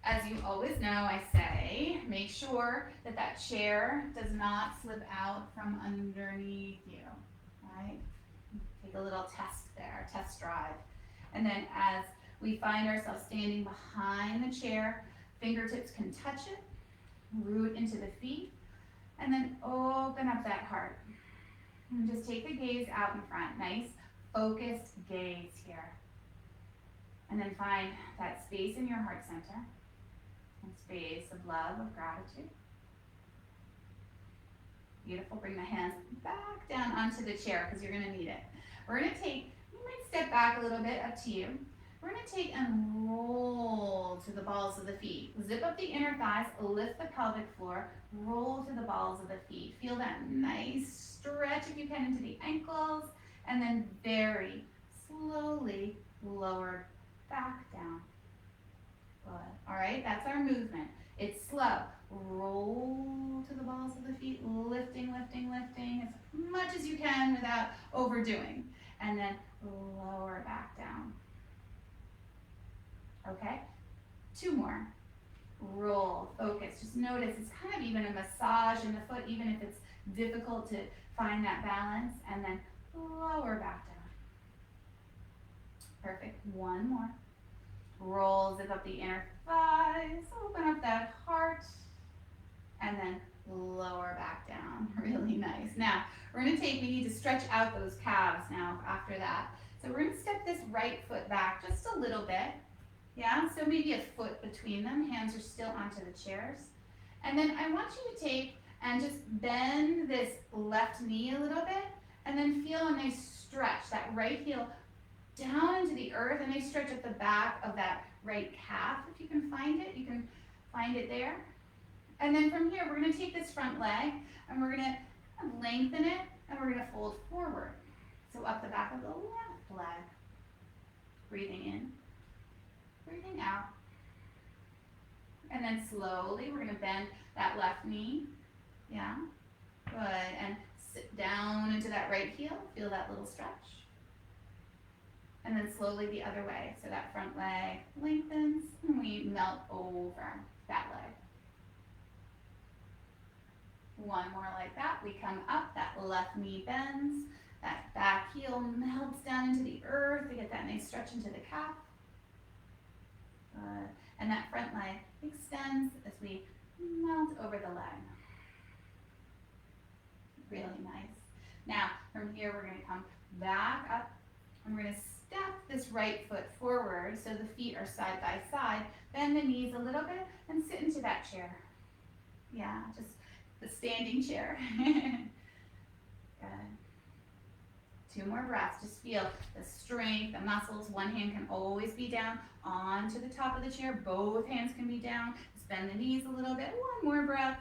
as you always know, I say, make sure that that chair does not slip out from underneath you, right? Take a little test there, test drive. And then as we find ourselves standing behind the chair, fingertips can touch it, root into the feet, and then open up that heart. And just take the gaze out in front. Nice, focused gaze here. And then find that space in your heart center, and space of love, of gratitude. Beautiful. Bring the hands back down onto the chair because you're going to need it. We're going to take, you might step back a little bit, up to you. We're going to take and roll to the balls of the feet. Zip up the inner thighs, lift the pelvic floor, roll to the balls of the feet. Feel that nice stretch if you can into the ankles, and then very slowly lower back down. Good. All right, that's our movement. It's slow. Roll to the balls of the feet, lifting, lifting, lifting as much as you can without overdoing. And then lower back down. Okay, 2 more. roll, focus. Just notice it's kind of even a massage in the foot, even if it's difficult to find that balance, and then lower back down. Perfect. One more. Roll, zip up the inner thighs, open up that heart, and then lower back down. Really nice. Now, we need to stretch out those calves now after that. So we're gonna step this right foot back just a little bit. Yeah, so maybe a foot between them. Hands are still onto the chairs. And then I want you to take and just bend this left knee a little bit, and then feel a nice stretch, that right heel down into the earth, and they stretch at the back of that right calf. If you can find it, you can find it there. And then from here, we're gonna take this front leg, and we're gonna lengthen it, and we're gonna fold forward. So up the back of the left leg. Breathing in, breathing out. And then slowly, we're gonna bend that left knee. Yeah, good. And sit down into that right heel, feel that little stretch. And then slowly the other way. So that front leg lengthens, and we melt over that leg. One more like that. We come up, that left knee bends, that back heel melts down into the earth to get that nice stretch into the calf. Good. And that front leg extends as we melt over the leg. Really nice. Now, from here, we're going to come back up, and we're going to step this right foot forward so the feet are side by side. Bend the knees a little bit and sit into that chair. Yeah, just the standing chair. Good. 2 more breaths. Just feel the strength, the muscles. One hand can always be down onto the top of the chair. Both hands can be down. Just bend the knees a little bit. One more breath.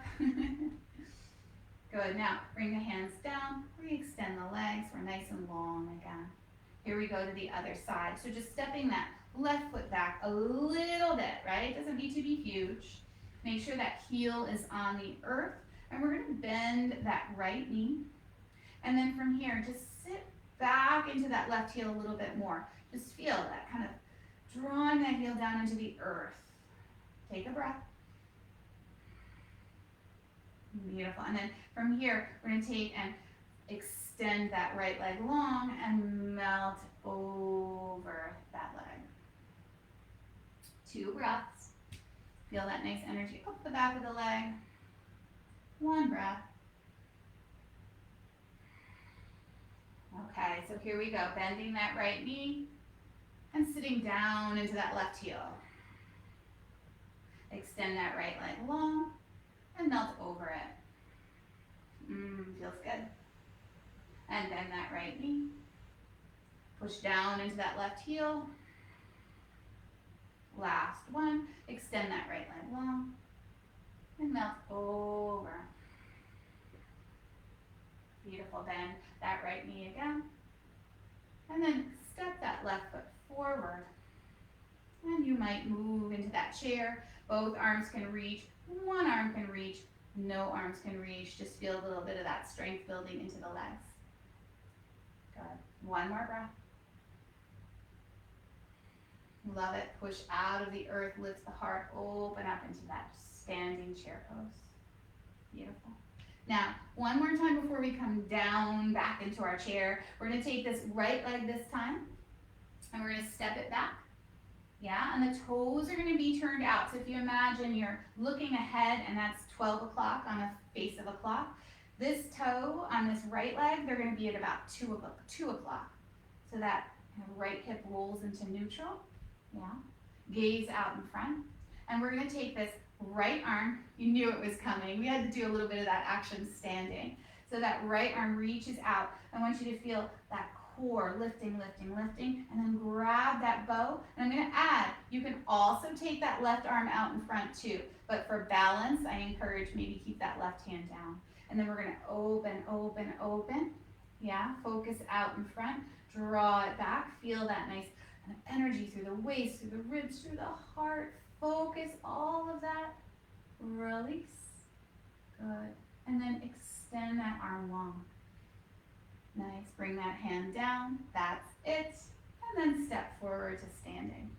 Good. Now, bring the hands down. Re-extend the legs. We're nice and long again. Here we go to the other side. So just stepping that left foot back a little bit, right? It doesn't need to be huge. Make sure that heel is on the earth. And we're going to bend that right knee. And then from here, just sit back into that left heel a little bit more. Just feel that kind of drawing that heel down into the earth. Take a breath. Beautiful. And then from here, we're going to take and extend that right leg long and melt over that leg. 2 breaths. Feel that nice energy up the back of the leg. 1 breath. Okay, so here we go. Bending that right knee and sitting down into that left heel. Extend that right leg long and melt over it. Feels good. And bend that right knee. Push down into that left heel. Last one. Extend that right leg long and melt over. Beautiful. Bend that right knee again. And then step that left foot forward. And you might move into that chair. Both arms can reach. One arm can reach. No arms can reach. Just feel a little bit of that strength building into the legs. Good. 1 more breath. Love it. Push out of the earth, lift the heart, open up into that standing chair pose. Beautiful. Now, one more time before we come down back into our chair, we're going to take this right leg this time, and we're going to step it back. Yeah, and the toes are going to be turned out. So if you imagine you're looking ahead, and that's 12 o'clock on the face of a clock, this toe on this right leg, they're going to be at about 2 o'clock. So that right hip rolls into neutral. Yeah, gaze out in front. And we're going to take this right arm. You knew it was coming. We had to do a little bit of that action standing. So that right arm reaches out. I want you to feel that core lifting, lifting, lifting, and then grab that bow. And I'm going to add, you can also take that left arm out in front too. But for balance, I encourage maybe keep that left hand down. And then we're going to open, open, open. Yeah, focus out in front. Draw it back. Feel that nice energy through the waist, through the ribs, through the heart. Focus all of that. Release. Good. And then extend that arm long. Nice. Bring that hand down. That's it. And then step forward to standing.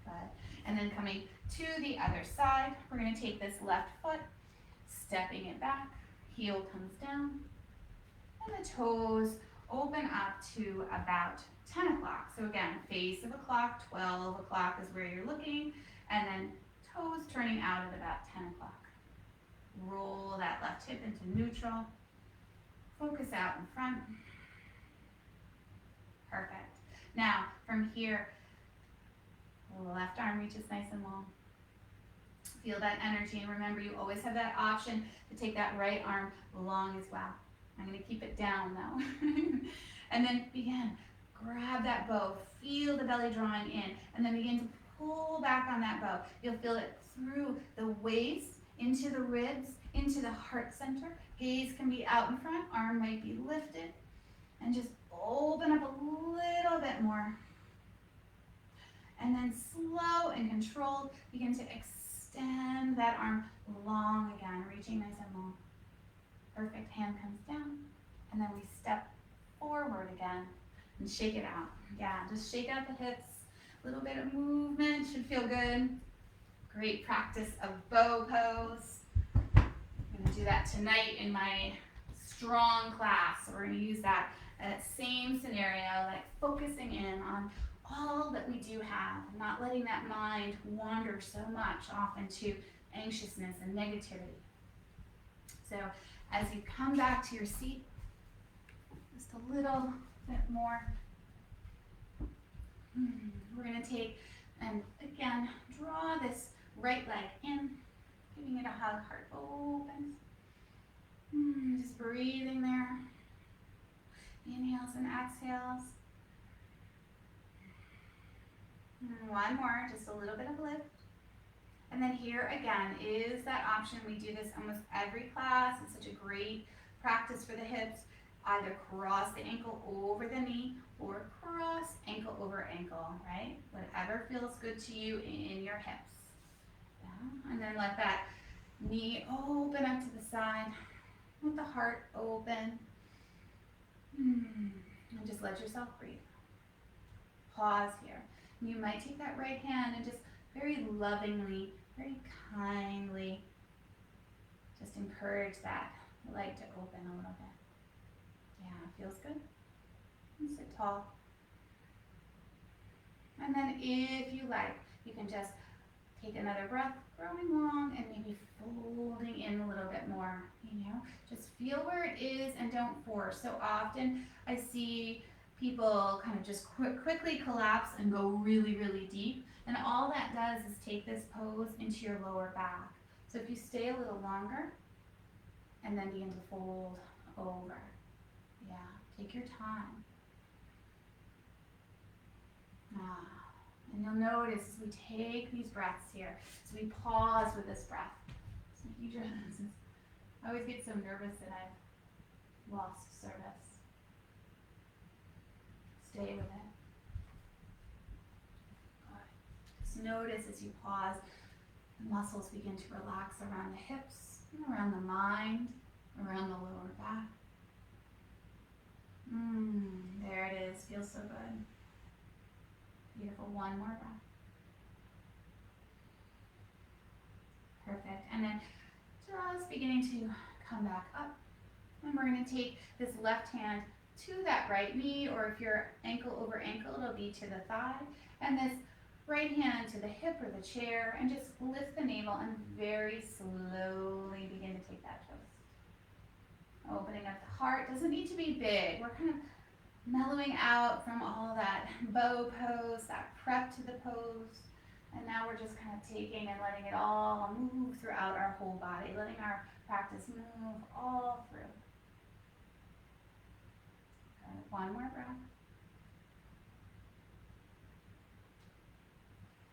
Good. And then coming to the other side, we're going to take this left foot, stepping it back, heel comes down, and the toes open up to about 10 o'clock. So again, face of a clock, 12 o'clock is where you're looking, and then toes turning out at about 10 o'clock. Roll that left hip into neutral. Focus out in front. Perfect. Now, from here, the left arm reaches nice and long. Feel that energy, and remember, you always have that option to take that right arm long as well. I'm going to keep it down though. And then begin. Grab that bow. Feel the belly drawing in, and then begin to pull back on that bow. You'll feel it through the waist, into the ribs, into the heart center. Gaze can be out in front, arm might be lifted, and just open up a little bit more. And then slow and controlled, begin to extend that arm long again, reaching nice and long. Perfect, hand comes down, and then we step forward again and shake it out. Yeah, just shake out the hips. A little bit of movement should feel good. Great practice of bow pose. I'm gonna do that tonight in my strong class. So we're gonna use that same scenario, like focusing in on all that we do have, not letting that mind wander so much off into anxiousness and negativity. So as you come back to your seat, just a little bit more. We're going to take, and again, draw this right leg in, giving it a hug, heart opens. Just breathing there. Inhales and exhales. One more, just a little bit of lift. And then here again is that option. We do this almost every class. It's such a great practice for the hips. Either cross the ankle over the knee or cross ankle over ankle, right? Whatever feels good to you in your hips. Yeah. And then let that knee open up to the side. Let the heart open. And just let yourself breathe. Pause here. You might take that right hand and just very lovingly, very kindly, just encourage that leg to open a little bit. Yeah, feels good. And sit tall. And then if you like, you can just take another breath, growing long, and maybe folding in a little bit more, Just feel where it is and don't force. So often I see people kind of just quickly collapse and go really, really deep. And all that does is take this pose into your lower back. So if you stay a little longer, and then begin to fold over. Yeah, take your time. And you'll notice as we take these breaths here, so we pause with this breath. So huge resistance. I always get so nervous that I've lost service. Stay with it. Good. Just notice as you pause, the muscles begin to relax around the hips, around the mind, around the lower back. There it is. Feels so good. Beautiful. One more breath. Perfect. And then just beginning to come back up. And we're going to take this left hand to that right knee, or if you're ankle over ankle, it'll be to the thigh. And this right hand to the hip or the chair, and just lift the navel and very slowly begin to take that twist. Opening up the heart. Doesn't need to be big. We're kind of mellowing out from all that bow pose, that prep to the pose. And now we're just kind of taking and letting it all move throughout our whole body, letting our practice move all through. Good. One more breath.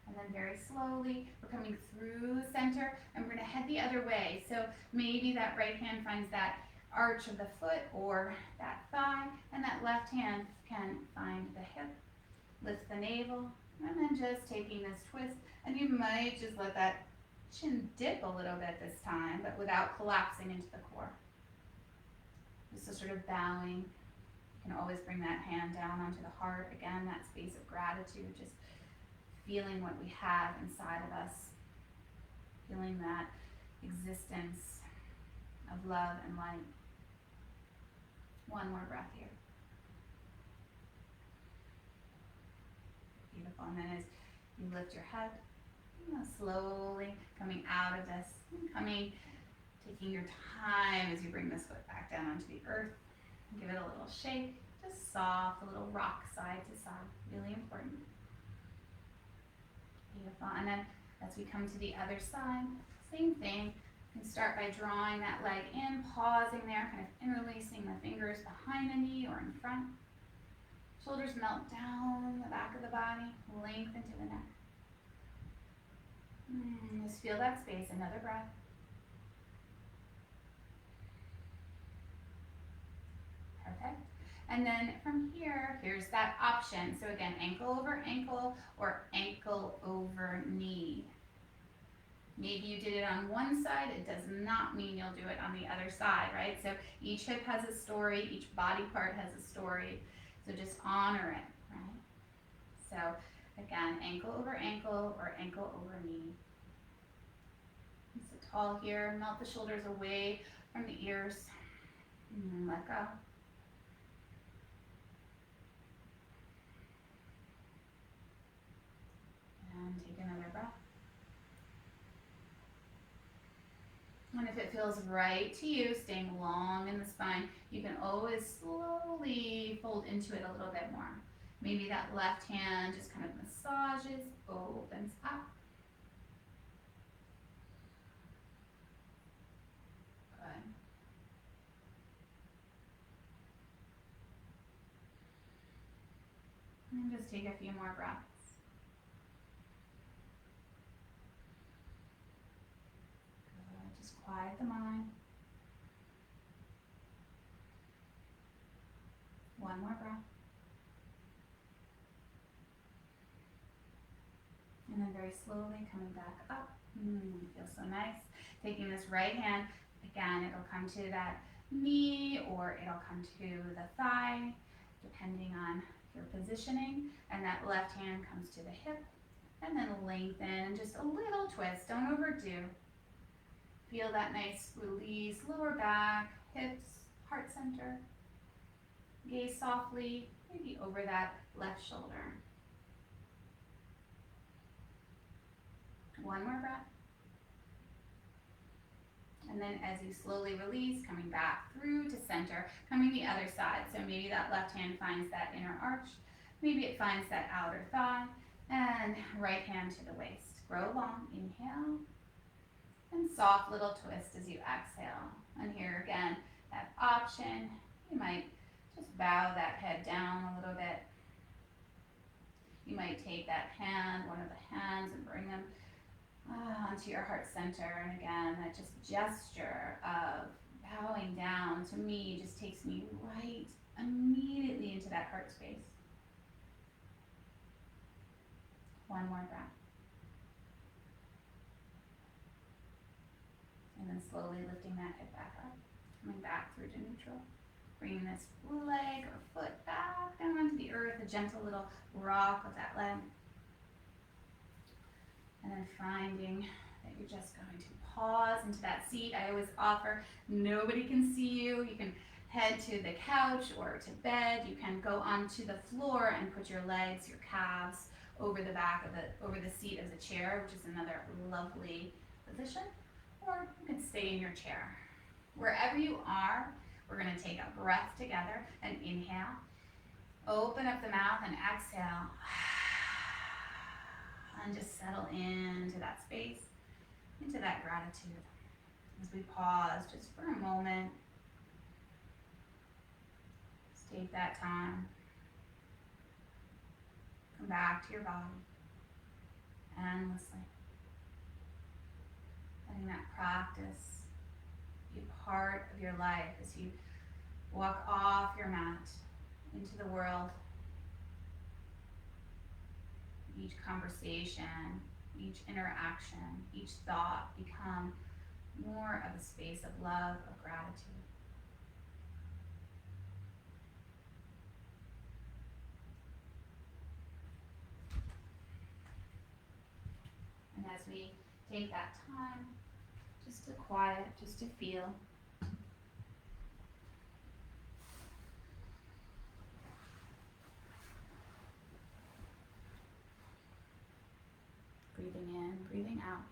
And then very slowly, we're coming through center, and we're going to head the other way. So maybe that right hand finds that arch of the foot or that thigh, and that left hand can find the hip. Lift the navel, and then just taking this twist, and you might just let that chin dip a little bit this time, but without collapsing into the core. Just a sort of bowing. You can always bring that hand down onto the heart. Again, that space of gratitude, just feeling what we have inside of us, feeling that existence of love and light. One more breath here. Beautiful. And then as you lift your head, slowly coming out of this, taking your time as you bring this foot back down onto the earth. Give it a little shake, just soft, a little rock side to side, really important. Beautiful. And then as we come to the other side, same thing. You can start by drawing that leg in, pausing there, kind of interlacing the fingers behind the knee or in front. Shoulders melt down the back of the body, lengthen to the neck. Just feel that space, another breath. Perfect. And then from here, here's that option. So again, ankle over ankle or ankle over knee. Maybe you did it on one side, it does not mean you'll do it on the other side, right? So each hip has a story, each body part has a story. So just honor it, right? So again, ankle over ankle or ankle over knee. So tall here, melt the shoulders away from the ears. And let go. And take another breath. And if it feels right to you, staying long in the spine, you can always slowly fold into it a little bit more. Maybe that left hand just kind of massages, opens up. Good. And just take a few more breaths. Quiet the mind. One more breath. And then very slowly coming back up. Feels so nice. Taking this right hand, again, it'll come to that knee or it'll come to the thigh, depending on your positioning. And that left hand comes to the hip. And then lengthen and just a little twist. Don't overdo. Feel that nice release, lower back, hips, heart center. Gaze softly, maybe over that left shoulder. One more breath. And then as you slowly release, coming back through to center, coming the other side. So maybe that left hand finds that inner arch. Maybe it finds that outer thigh. And right hand to the waist. Grow long, inhale. And soft little twist as you exhale. And here again, that option, you might just bow that head down a little bit. You might take that hand, one of the hands, and bring them onto your heart center. And again, that just gesture of bowing down to me just takes me right immediately into that heart space. One more breath. And then slowly lifting that hip back up, coming back through to neutral. Bringing this leg or foot back down onto the earth, a gentle little rock of that leg. And then finding that you're just going to pause into that seat. I always offer, nobody can see you. You can head to the couch or to bed. You can go onto the floor and put your legs, your calves over the back of over the seat of the chair, which is another lovely position. Or you can stay in your chair. Wherever you are, we're going to take a breath together and inhale. Open up the mouth and exhale. And just settle into that space, into that gratitude. As we pause just for a moment, just take that time. Come back to your body endlessly. Letting that practice be a part of your life as you walk off your mat into the world. Each conversation, each interaction, each thought become more of a space of love, of gratitude. take that time just to quiet, just to feel. Breathing in, breathing out.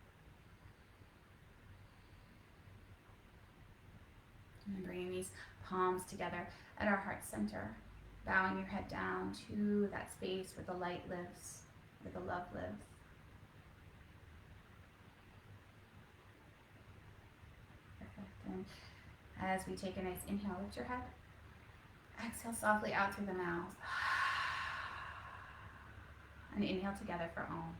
And then bringing these palms together at our heart center, bowing your head down to that space where the light lives, where the love lives. Perfect. And as we take a nice inhale, lift your head. Exhale softly out through the mouth. And inhale together for Om.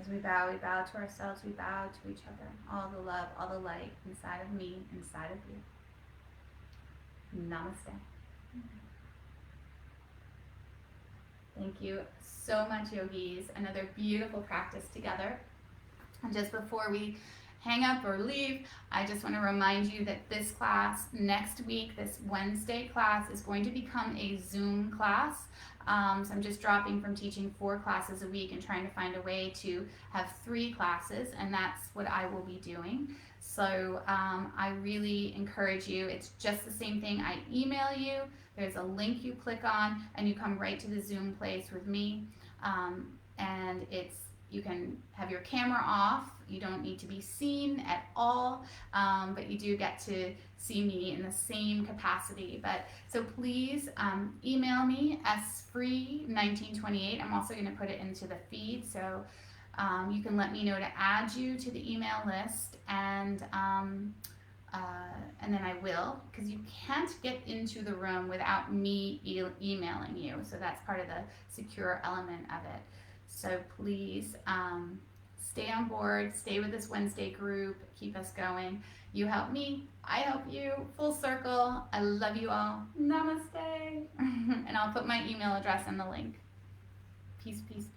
As we bow to ourselves, we bow to each other. All the love, all the light inside of me, inside of you. Namaste. Thank you so much, yogis. Another beautiful practice together. And just before we hang up or leave, I just want to remind you that this class next week, this Wednesday class, is going to become a Zoom class. So I'm just dropping from teaching 4 classes a week and trying to find a way to have 3 classes, and that's what I will be doing. So I really encourage you. It's just the same thing. I email you. There's a link you click on, and you come right to the Zoom place with me. And you can have your camera off. You don't need to be seen at all, but you do get to see me in the same capacity. So please email me sfree1928. I'm also going to put it into the feed, so you can let me know to add you to the email list, and then I will, because you can't get into the room without me emailing you. So that's part of the secure element of it. So please stay on board, stay with this Wednesday group, keep us going. You help me, I help you, full circle. I love you all. Namaste. And I'll put my email address in the link. Peace, peace, peace.